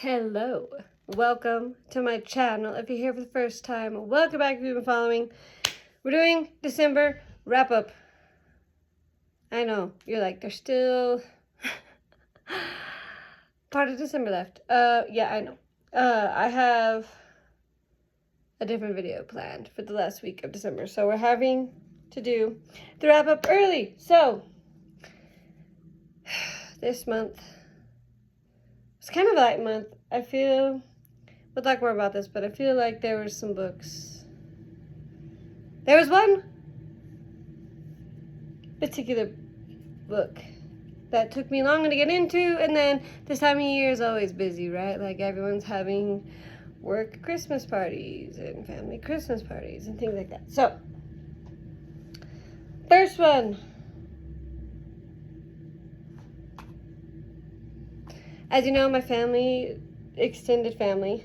Hello, welcome to my channel. If you're here for the first time, welcome back if you've been following. We're doing December wrap-up. I know, you're like, there's still part of December left. Yeah, I know. I have a different video planned for the last week of December, so we're having to do the wrap-up early. So, this month, it's kind of a light month. I feel, we'll talk more about this, but I feel like there were some books. There was one particular book that took me long to get into, and then this time of year is always busy, right? Like everyone's having work Christmas parties and family Christmas parties and things like that. So, first one. As you know, my family, extended family,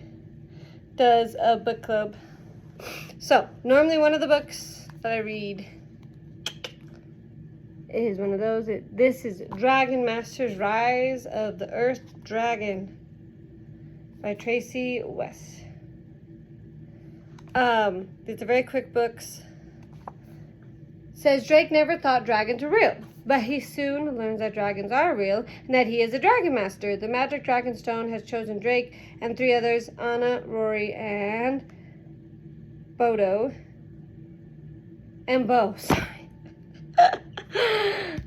does a book club. So, normally one of the books that I read is one of those. This is Dragon Masters: Rise of the Earth Dragon by Tracy West. These are very quick books. Says Drake never thought dragons were real, but he soon learns that dragons are real and that he is a dragon master. The magic dragon stone has chosen Drake and 3 others, Anna, Rory, and Bodo. And Bo, sorry.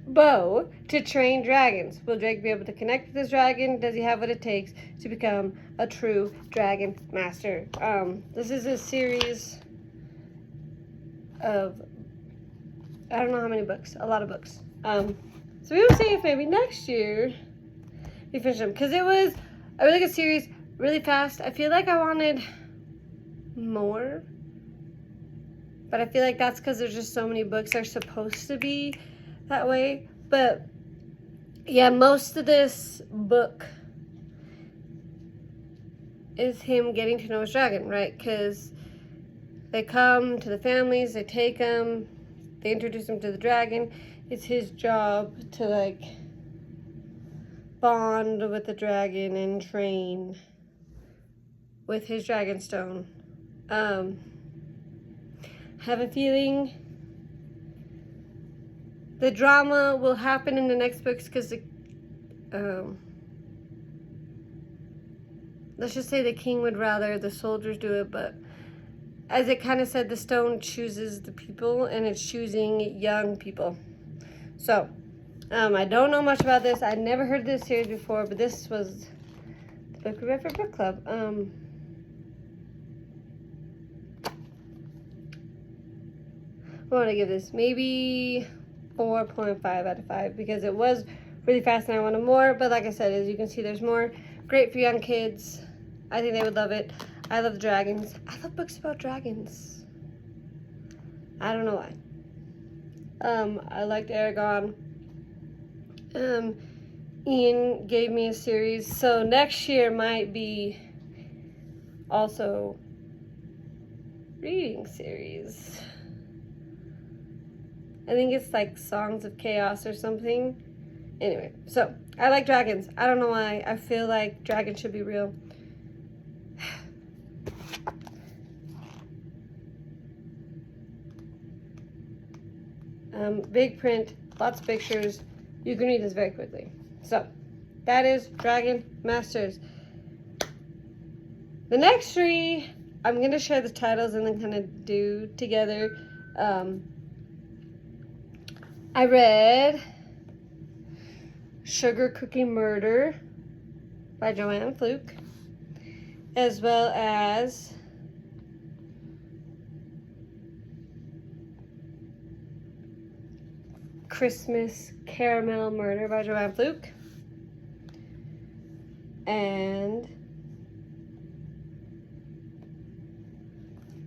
Bo, to train dragons. Will Drake be able to connect with his dragon? Does he have what it takes to become a true dragon master? This is a series of, I don't know how many books, a lot of books. So we will see if maybe next year we finish them, because it was a really good series, really fast. I feel like I wanted more, but I feel like that's because there's just so many books that are supposed to be that way. But yeah, most of this book is him getting to know his dragon, right? Because they come to the families, they take them, they introduce him to the dragon. It's his job to like bond with the dragon and train with his dragon stone. Have a feeling the drama will happen in the next books, because let's just say the king would rather the soldiers do it, but as it kind of said, the stone chooses the people, and it's choosing young people. So, I don't know much about this. I'd never heard of this series before, but this was the book we read for book club. What would I give this? Maybe 4.5 out of 5, because it was really fast and I wanted more. But like I said, as you can see, there's more. Great for young kids. I think they would love it. I love dragons. I love books about dragons. I don't know why. I liked Aragon. Ian gave me a series, so next year might be also reading series. I think it's like Songs of Chaos or something. Anyway, so I like dragons. I don't know why. I feel like dragons should be real. Big print, lots of pictures. You can read this very quickly. So, that is Dragon Masters. The next 3, I'm going to share the titles and then kind of do together. I read Sugar Cookie Murder by Joanne Fluke, as well as Christmas Caramel Murder by Joanne Fluke, and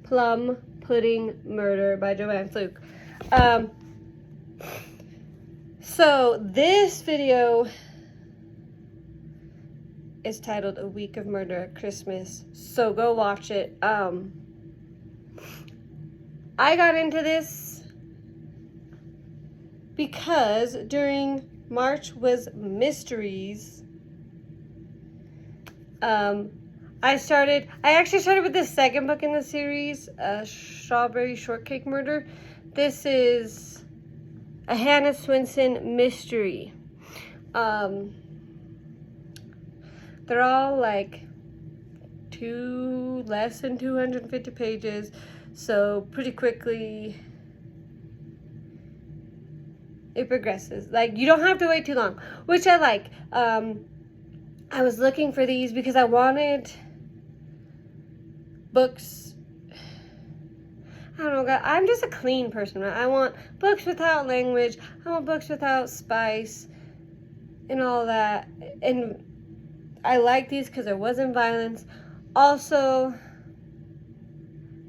Plum Pudding Murder by Joanne Fluke. So this video is titled A Week of Murder at Christmas, so go watch it. I got into this because during March was mysteries, I actually started with the second book in the series, Strawberry Shortcake Murder. This is a Hannah Swenson mystery. They're all like less than 250 pages, so pretty quickly it progresses. Like, you don't have to wait too long, which I like. I was looking for these because I wanted books. I don't know, guys. I'm just a clean person, right? I want books without language. I want books without spice and all that. And I like these because there wasn't violence. Also,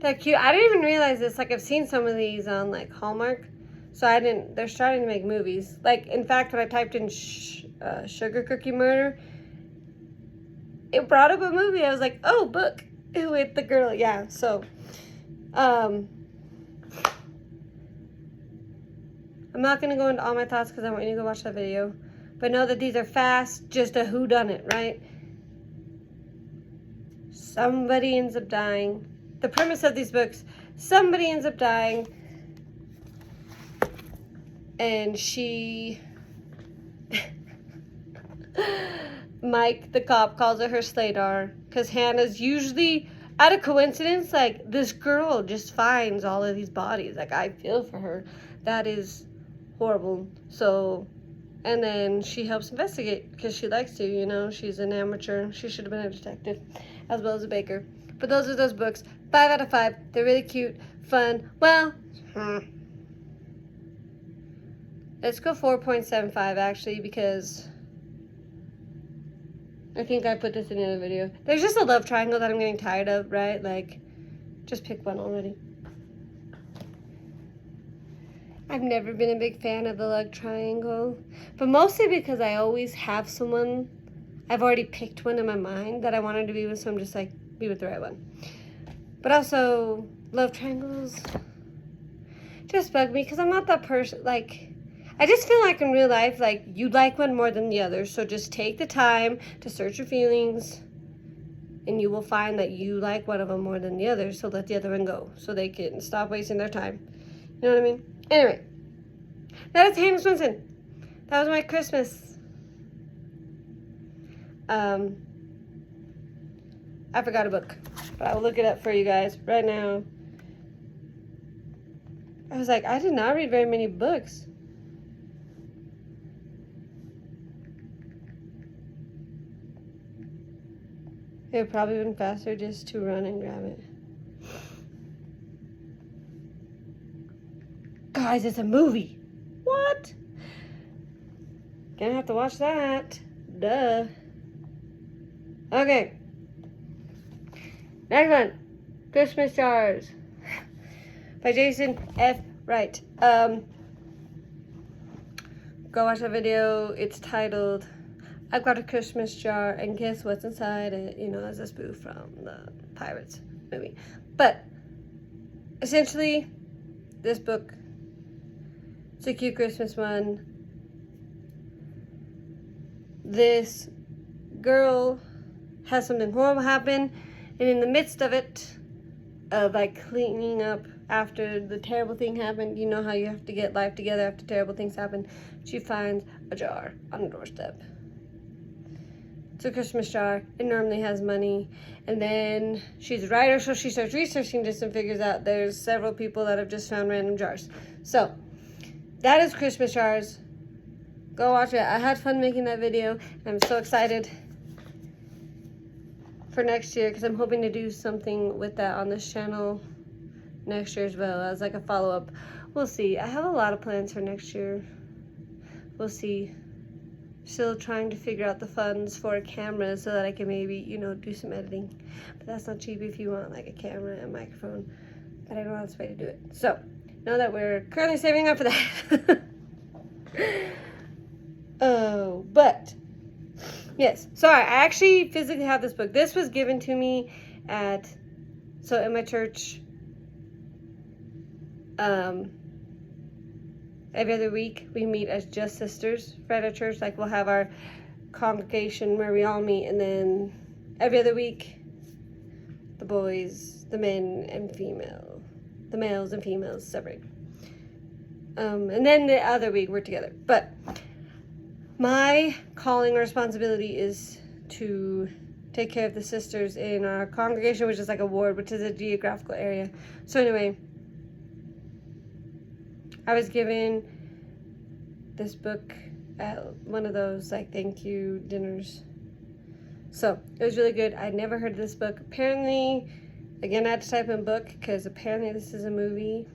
they're cute. I didn't even realize this. Like, I've seen some of these on, like, Hallmark. So they're starting to make movies. Like, in fact, when I typed in Sugar Cookie Murder, it brought up a movie. I was like, oh, book with the girl. Yeah, so, I'm not going to go into all my thoughts because I want you to go watch that video. But know that these are fast, just a whodunit, right? Somebody ends up dying. The premise of these books, somebody ends up dying. And Mike, the cop, calls it her Slaydar. Because Hannah's usually, out of coincidence, like, this girl just finds all of these bodies. Like, I feel for her. That is horrible. So, and then she helps investigate because she likes to, you know. She's an amateur. She should have been a detective as well as a baker. But those are those books. 5 out of 5. They're really cute, fun. Well, let's go 4.75 actually, because I think I put this in the other video. There's just a love triangle that I'm getting tired of, right? Like, just pick one already. I've never been a big fan of the love triangle, but mostly because I always have someone, I've already picked one in my mind that I wanted to be with, so I'm just like, be with the right one. But also, love triangles just bug me because I'm not that person. Like, I just feel like in real life, like, you like one more than the other. So just take the time to search your feelings, and you will find that you like one of them more than the other. So let the other one go so they can stop wasting their time. You know what I mean? Anyway, that is Hannah Swenson. That was my Christmas. I forgot a book, but I will look it up for you guys right now. I was like, I did not read very many books. It would probably have been faster just to run and grab it. Guys, it's a movie. What? Gonna have to watch that. Duh. Okay. Next one. Christmas Jars. By Jason F. Wright. Go watch that video. It's titled, I've Got a Christmas Jar, and guess what's inside it? You know, as a spoof from the Pirates movie. But, essentially, this book, it's a cute Christmas one. This girl has something horrible happen, and in the midst of it, of like cleaning up after the terrible thing happened, you know how you have to get life together after terrible things happen, she finds a jar on the doorstep. It's a Christmas jar. It normally has money. And then she's a writer, so she starts researching this and figures out there's several people that have just found random jars. So, that is Christmas Jars. Go watch it. I had fun making that video. I'm so excited for next year because I'm hoping to do something with that on this channel next year as well as like a follow-up. We'll see. I have a lot of plans for next year. We'll see. Still trying to figure out the funds for a camera so that I can maybe, you know, do some editing. But that's not cheap if you want like a camera and a microphone. But I don't know how to way to do it. So, know that we're currently saving up for that. Oh, but yes, sorry, I actually physically have this book. This was given to me so in my church, every other week we meet as just sisters right at church. Like, we'll have our congregation where we all meet, and then every other week, the boys, the men and female, the males and females separate. And then the other week we're together. But my calling or responsibility is to take care of the sisters in our congregation, which is like a ward, which is a geographical area. So anyway, I was given this book at one of those like thank you dinners. So it was really good. I'd never heard of this book. Apparently, again, I had to type in book because apparently this is a movie.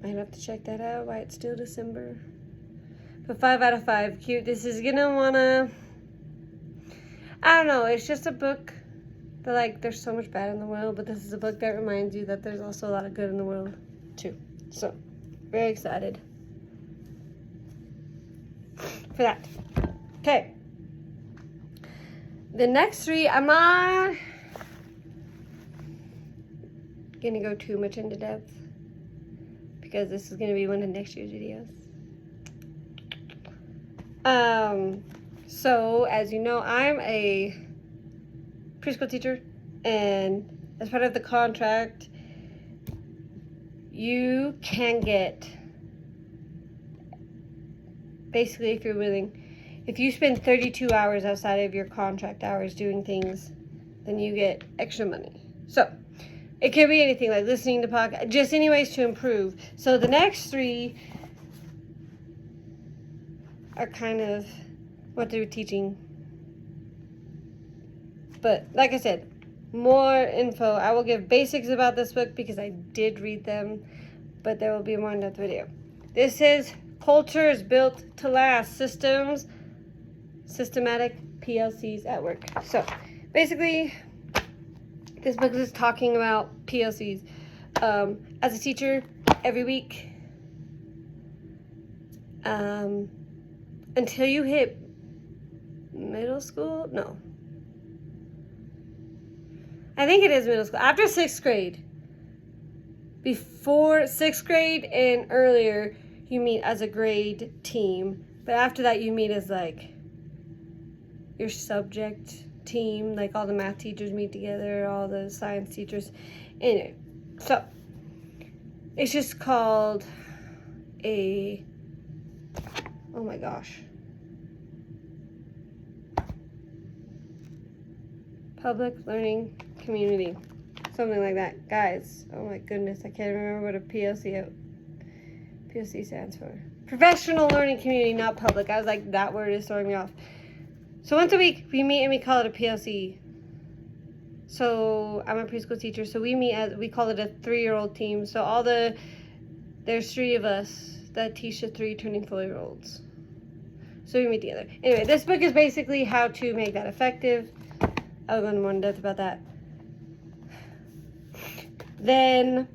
Might have to check that out. Why it's still December. But 5 out of 5. Cute. This is gonna wanna, I don't know. It's just a book that like there's so much bad in the world, but this is a book that reminds you that there's also a lot of good in the world too. So very excited for that. Okay. The next 3, I'm not gonna go too much into depth because this is gonna be one of next year's videos. So as you know, I'm a preschool teacher, and as part of the contract, you can get, basically, if you're willing, if you spend 32 hours outside of your contract hours doing things, then you get extra money. So it can be anything like listening to podcasts, just any ways to improve. So the next 3 are kind of what they're teaching. But like I said, more info. I will give basics about this book because I did read them, but there will be a more in-depth video. This is Culture is Built to Last. Systematic PLCs at Work. So basically, this book is talking about PLCs. As a teacher, every week, until you hit middle school, no. I think it is middle school. After 6th grade, before 6th grade and earlier, you meet as a grade team. But after that, you meet as like your subject team. Like all the math teachers meet together, all the science teachers. Anyway, so it's just called a, oh my gosh, public learning community, something like that. Guys, oh my goodness, I can't remember what a PLC stands for. Professional learning community, not public. I was like, that word is throwing me off. So once a week we meet and we call it a PLC. So I'm a preschool teacher, so we call it a 3-year-old team. So there's 3 of us that teach the 3 turning 4-year-olds. So we meet together. Anyway, this book is basically how to make that effective. I'll go into more in depth about that. Then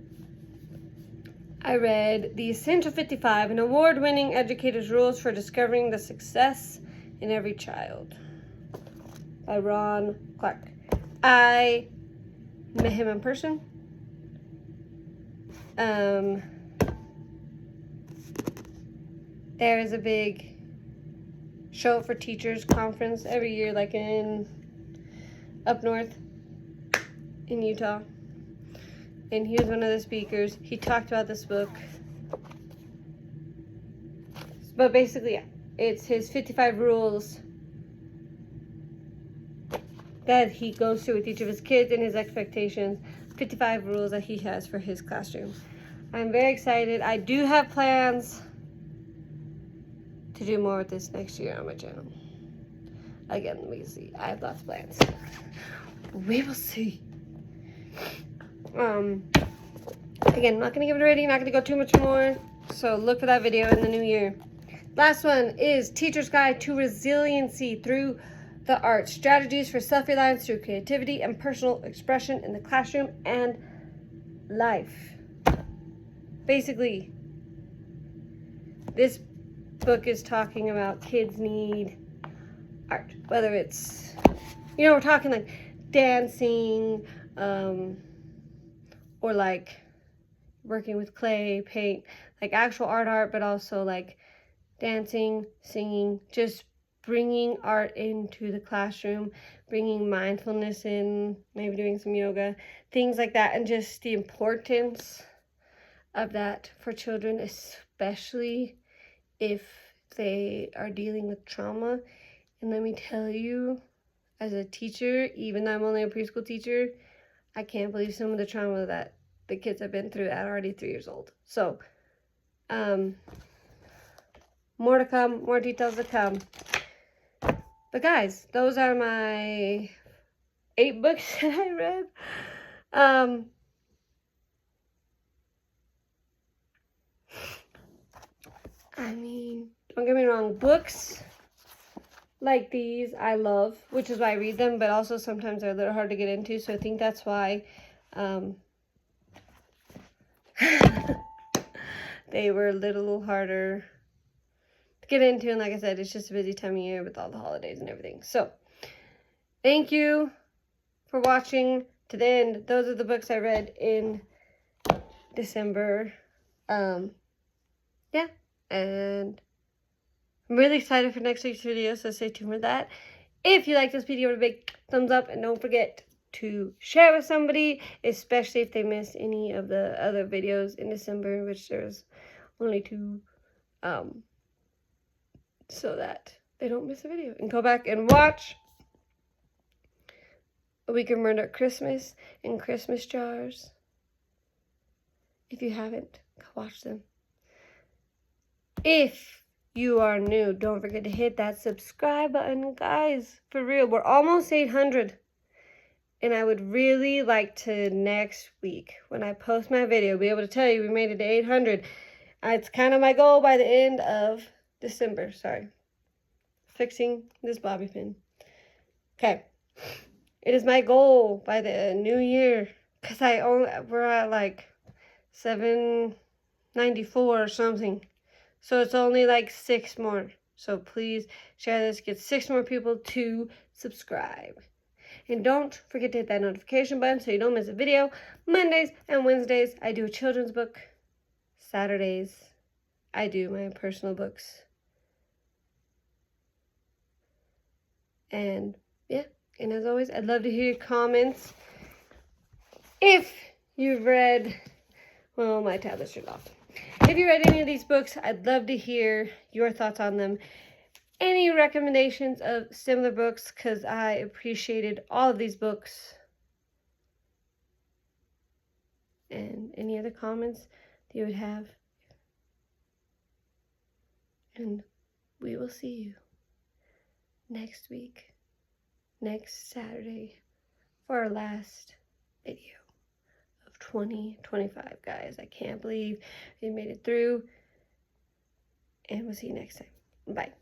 I read The Essential 55, an award-winning educator's rules for discovering the success in every child, by Ron Clark. I met him in person. There is a big show for teachers conference every year, like up north in Utah. And he was one of the speakers. He talked about this book. But basically, yeah, it's his 55 rules that he goes through with each of his kids and his expectations. 55 rules that he has for his classroom. I'm very excited. I do have plans to do more with this next year on my channel. Again, let me see. I have lots of plans. We will see. Again, I'm not gonna give it a rating, not gonna go too much more, so look for that video in the new year. Last one is Teacher's Guide to Resiliency Through the Arts, Strategies for Self-Reliance Through Creativity and Personal Expression in the Classroom and Life. Basically, this book is talking about kids need art, whether it's, we're talking like dancing, or like working with clay, paint, like actual art, but also like dancing, singing, just bringing art into the classroom, bringing mindfulness in, maybe doing some yoga, things like that, and just the importance of that for children, especially if they are dealing with trauma. And let me tell you, as a teacher, even though I'm only a preschool teacher, I can't believe some of the trauma that the kids have been through at already 3 years old. So, more to come, more details to come. But guys, those are my 8 books that I read. I mean, don't get me wrong, books like these I love, which is why I read them, but also sometimes they're a little hard to get into, so I think that's why they were a little harder to get into. And like I said, it's just a busy time of year with all the holidays and everything. So thank you for watching to the end. Those are the books I read in December. Yeah, and I'm really excited for next week's video, so stay tuned for that. If you like this video, give it a big thumbs up, and don't forget to share with somebody, especially if they missed any of the other videos in December, which there's only 2, so that they don't miss a video. And go back and watch A Week of Murder at Christmas and Christmas Jars. If you haven't, go watch them. If you are new, don't forget to hit that subscribe button, guys. For real, we're almost 800. And I would really like to next week, when I post my video, be able to tell you we made it to 800. It's kind of my goal by the end of December. Sorry. Fixing this bobby pin. Okay. It is my goal by the new year. Because we're at like 794 or something. So it's only like 6 more. So please share this. Get 6 more people to subscribe. And don't forget to hit that notification button so you don't miss a video. Mondays and Wednesdays, I do a children's book. Saturdays, I do my personal books. And yeah, and as always, I'd love to hear your comments. If you've read, well, my tablet's turned off. If you read any of these books, I'd love to hear your thoughts on them. Any recommendations of similar books, because I appreciated all of these books. And any other comments that you would have. And we will see you next week, next Saturday, for our last video of 2025, guys. I can't believe we made it through. And we'll see you next time. Bye.